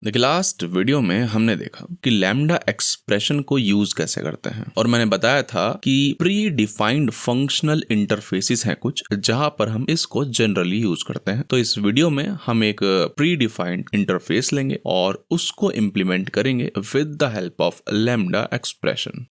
देखिए last video में हमने देखा कि लैम्डा एक्सप्रेशन को यूज कैसे करते हैं और मैंने बताया था कि प्री डिफाइंड फंक्शनल इंटरफेसेस हैं कुछ जहां पर हम इसको जनरली यूज करते हैं। तो इस वीडियो में हम एक प्री डिफाइंड इंटरफेस लेंगे और उसको इम्प्लीमेंट करेंगे with the help of lambda expression.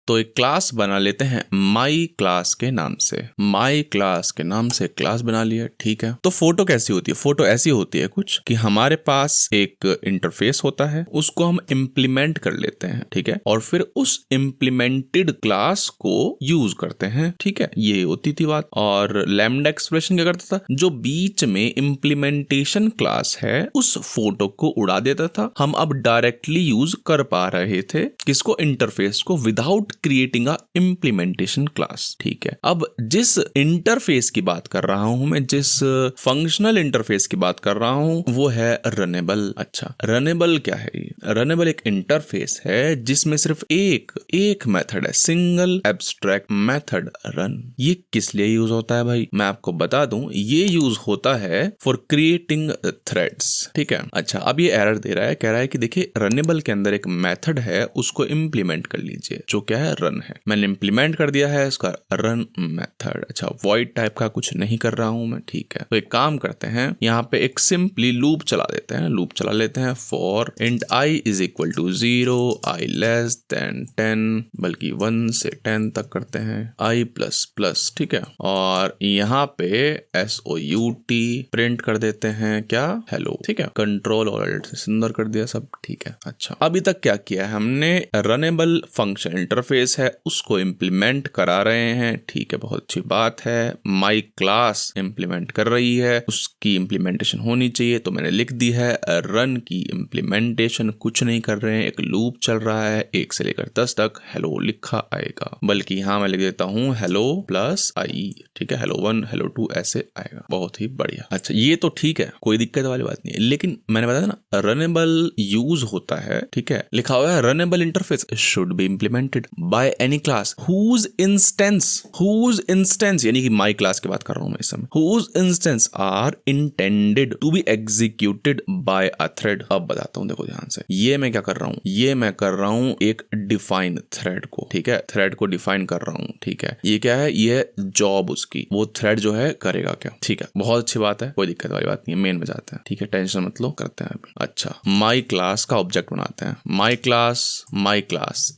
तो एक क्लास बना लेते हैं माई क्लास के नाम से। माई क्लास के नाम से क्लास बना लिया, ठीक है। तो फोटो कैसी होती है? फोटो ऐसी होती है कुछ कि हमारे पास एक इंटरफेस होता है, उसको हम इम्प्लीमेंट कर लेते हैं, ठीक है, और फिर उस इम्प्लीमेंटेड क्लास को यूज करते हैं, ठीक है। ये होती थी बात। और लैम्डा एक्सप्रेशन क्या करता था? जो बीच में इम्प्लीमेंटेशन क्लास है उस फोटो को उड़ा देता था। हम अब डायरेक्टली यूज कर पा रहे थे किसको? इंटरफेस को, without creating a implementation class, ठीक है। अब जिस इंटरफेस की बात कर रहा हूं मैं, जिस फंक्शनल इंटरफेस की बात कर रहा हूं, वो है रनेबल। अच्छा, रनेबल क्या है? रनेबल एक इंटरफेस है जिसमें सिर्फ एक मेथड है, सिंगल एब्स्ट्रैक्ट मेथड रन। ये किस लिए यूज होता है भाई? मैं आपको बता दूं, ये यूज होता है फॉर क्रिएटिंग थ्रेड्स, ठीक है। अच्छा, अब ये एरर दे रहा है, कह रहा है कि देखिए रनेबल के अंदर एक मेथड है, उसको इम्प्लीमेंट कर लीजिए, जो क्या है? रन है। मैंने इंप्लीमेंट कर दिया है इसका रन मेथड। अच्छा, वॉइड टाइप का कुछ नहीं कर रहा हूं मैं, ठीक है। तो एक काम करते हैं, यहाँ पे एक सिंपली लूप चला देते हैं, लूप चला लेते हैं for int i is equal to 0, i less than 10, बल्कि 1 से 10 तक करते हैं, i प्लस प्लस, ठीक है। और यहाँ पे SOUT प्रिंट कर देते हैं, क्या? हेलो, ठीक है। कंट्रोल ऑल्ट से सुंदर कर दिया सब, ठीक है। अच्छा, अभी तक क्या किया है हमने? रनेबल फंक्शन इंटरफेस है उसको इंप्लीमेंट करा रहे हैं, ठीक है, बहुत अच्छी बात है। माई क्लास इंप्लीमेंट कर रही है, उसकी इंप्लीमेंटेशन होनी चाहिए, तो मैंने लिख दी है रन की इंप्लीमेंटेशन। कुछ नहीं कर रहे हैं, एक लूप चल रहा है, 1 से लेकर 10 तक हेलो लिखा आएगा, बल्कि यहां मैं लिख देता हूं हेलो प्लस आई, ठीक है। हेलो 1 हेलो 2 ऐसे आएगा, बहुत ही बढ़िया। अच्छा, ये तो ठीक है, कोई दिक्कत वाली बात नहीं है, लेकिन मैंने बताया ना रनेबल यूज होता है, ठीक है। लिखा हुआ है runnable interface should be implemented by any class whose instance यानी कि my class की बात कर रहा हूं मैं इस समय, whose instance are intended to be executed by a thread। अब बताता हूं, देखो ध्यान से, ये मैं क्या कर रहा हूं? ये मैं कर रहा हूं एक डिफाइन थ्रेड को, ठीक है। थ्रेड को डिफाइन कर रहा हूं, ठीक है। ये क्या है? ये जॉब उसकी, वो थ्रेड जो है करेगा क्या, ठीक है। बहुत अच्छी बात है, कोई दिक्कत वाली बात नहीं है। मेन में जाते हैं, ठीक है, टेंशन मत लो, करते हैं अभी। अच्छा, my class का ऑब्जेक्ट बनाते हैं। my class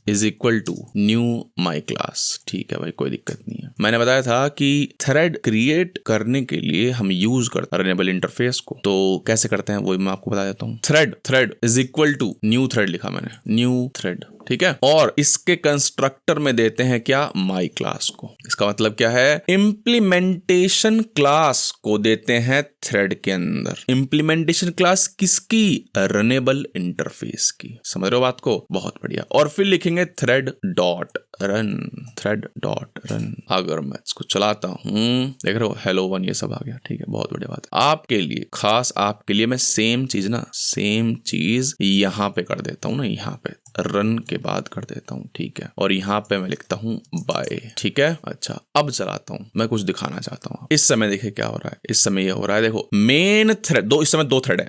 is equal to new my class, ठीक है भाई, कोई दिक्कत नहीं है। मैंने बताया था कि थ्रेड क्रिएट करने के लिए हम यूज करते हैं रनेबल इंटरफेस को, तो कैसे करते हैं वो मैं आपको बता देता हूँ। Thread is equal to new thread लिखा मैंने, न्यू थ्रेड, ठीक है। और इसके कंस्ट्रक्टर में देते हैं क्या? माई क्लास को। इसका मतलब क्या है? इंप्लीमेंटेशन क्लास को देते हैं थ्रेड के अंदर। इंप्लीमेंटेशन क्लास किसकी? रनेबल इंटरफेस की। समझ रहे हो बात को? बहुत बढ़िया। और फिर लिखेंगे थ्रेड डॉट रन। अगर मैं इसको चलाता हूं, देख रहे हो हेलो 1 ये सब आ गया, ठीक है, बहुत बढ़िया बात है। आपके लिए, खास आपके लिए मैं सेम चीज यहां पे कर देता हूं ना, यहां पे रन के बाद कर देता हूं, ठीक है। और यहाँ पे मैं लिखता हूं बाय, ठीक है। अच्छा, अब चलाता हूं, मैं कुछ दिखाना चाहता हूं। इस समय देखिए क्या हो रहा है, इस समय ये हो रहा है, देखो मेन थ्रेड, इस समय दो थ्रेड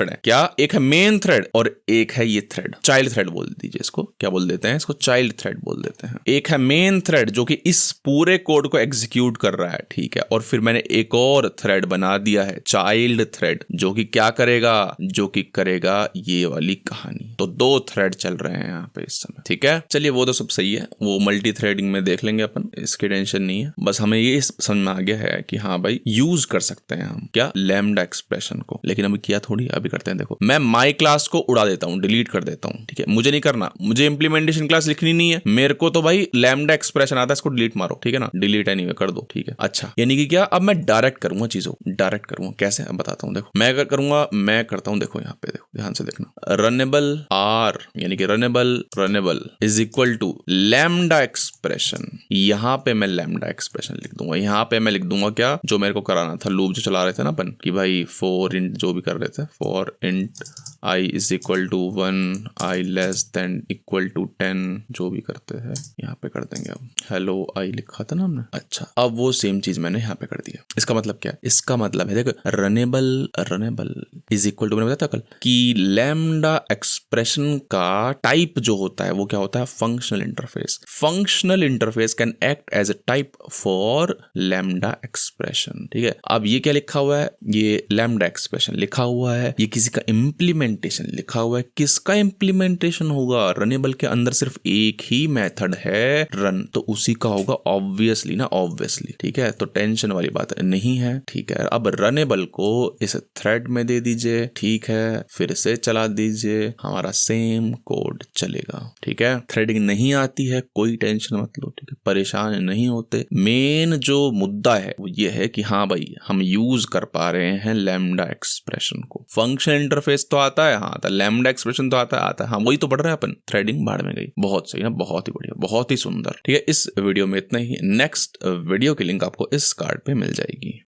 है क्या? एक है मेन थ्रेड और एक है ये थ्रेड, चाइल्ड थ्रेड बोल दीजिए इसको। क्या बोल देते हैं इसको? चाइल्ड थ्रेड बोल देते हैं। एक है मेन थ्रेड जो कि इस पूरे कोड को एग्जीक्यूट कर रहा है, ठीक है। और फिर मैंने एक और थ्रेड बना दिया है चाइल्ड थ्रेड, जो कि क्या करेगा? जो कि करेगा ये वाली कहानी। तो 2 थ्रेड चल रहे हैं यहाँ पे इस समय, ठीक है। चलिए, वो तो सब सही है, वो मल्टी थ्रेडिंग में देख लेंगे अपन, इसकी टेंशन नहीं है। बस हमें ये समझ में आ गया है कि हाँ भाई, यूज कर सकते हैं हम क्या? लैम्डा एक्सप्रेशन को। लेकिन अभी किया थोड़ी, अभी करते हैं। देखो, मैं माई क्लास को उड़ा देता हूँ, डिलीट कर देता हूँ, ठीक है। मुझे नहीं करना, मुझे इंप्लीमेंटेशन क्लास लिखनी नहीं है, मेरे को तो भाई लैम्डा एक्सप्रेशन आता है, इसको डिलीट मारो, ठीक है ना। डिलीट एनीवे कर दो, ठीक है। अच्छा, यानी कि क्या? अब मैं डायरेक्ट करूंगा चीजों, डायरेक्ट करूंगा कैसे? अब बताता हूँ। देखो मैं अगर करूंगा, मैं करता हूँ, देखो यहाँ पे ध्यान से देखना। रनेबल आर यानी कि runnable is equal to lambda expression. यहाँ पे मैं लैम्डा एक्सप्रेशन लिख दूंगा, यहाँ पे मैं लिख दूंगा क्या, जो मेरे को कराना था, लूप जो चला रहे थे ना अपन कि भाई फॉर इंट जो भी कर रहे थे, for int i is equal to 1, i less than equal to 10 जो भी करते हैं यहाँ पे कर देंगे। अब हेलो i लिखा था ना हमने, अच्छा अब वो सेम चीज मैंने यहाँ पे कर दिया। इसका मतलब क्या है, इसका मतलब है देखो रनेबल इज इक्वल टू, मैंने बताया कल कि लैम्डा एक्सप्रेशन का टाइप जो होता है वो क्या होता है, functional interface. Functional interface can act as a type for lambda expression. ठीक है, अब ये क्या लिखा हुआ है, ये लैम्डा एक्सप्रेशन लिखा हुआ है, ये किसी का इम्प्लीमेंटेशन लिखा हुआ है। किसका इम्प्लीमेंटेशन होगा, रनेबल के अंदर सिर्फ एक ही मेथड है रन, तो उसी का होगा ऑब्वियसली ना, ऑब्वियसली। ठीक है, तो टेंशन वाली बात नहीं है। ठीक है, अब रनेबल को इस थ्रेड में दे दीजिए, ठीक है, फिर से चला दीजिए, हमारा सेम कोड चलेगा। ठीक है, थ्रेडिंग नहीं आती है कोई टेंशन मत लो, ठीक है, परेशान नहीं होते। मेन जो मुद्दा है वो ये है कि हाँ भाई हम यूज कर पा रहे हैं लैम्डा एक्सप्रेशन को। फंक्शन इंटरफेस तो आता है, हाँ आता है, लैम्डा एक्सप्रेशन तो आता है, हाँ वही तो पढ़ रहे हैं अपन। थ्रेडिंग बाढ़ में गई, बहुत सही ना, बहुत ही बढ़िया, बहुत ही सुंदर। ठीक है, इस वीडियो में इतना ही। नेक्स्ट वीडियो की लिंक आपको इस कार्ड पे मिल जाएगी।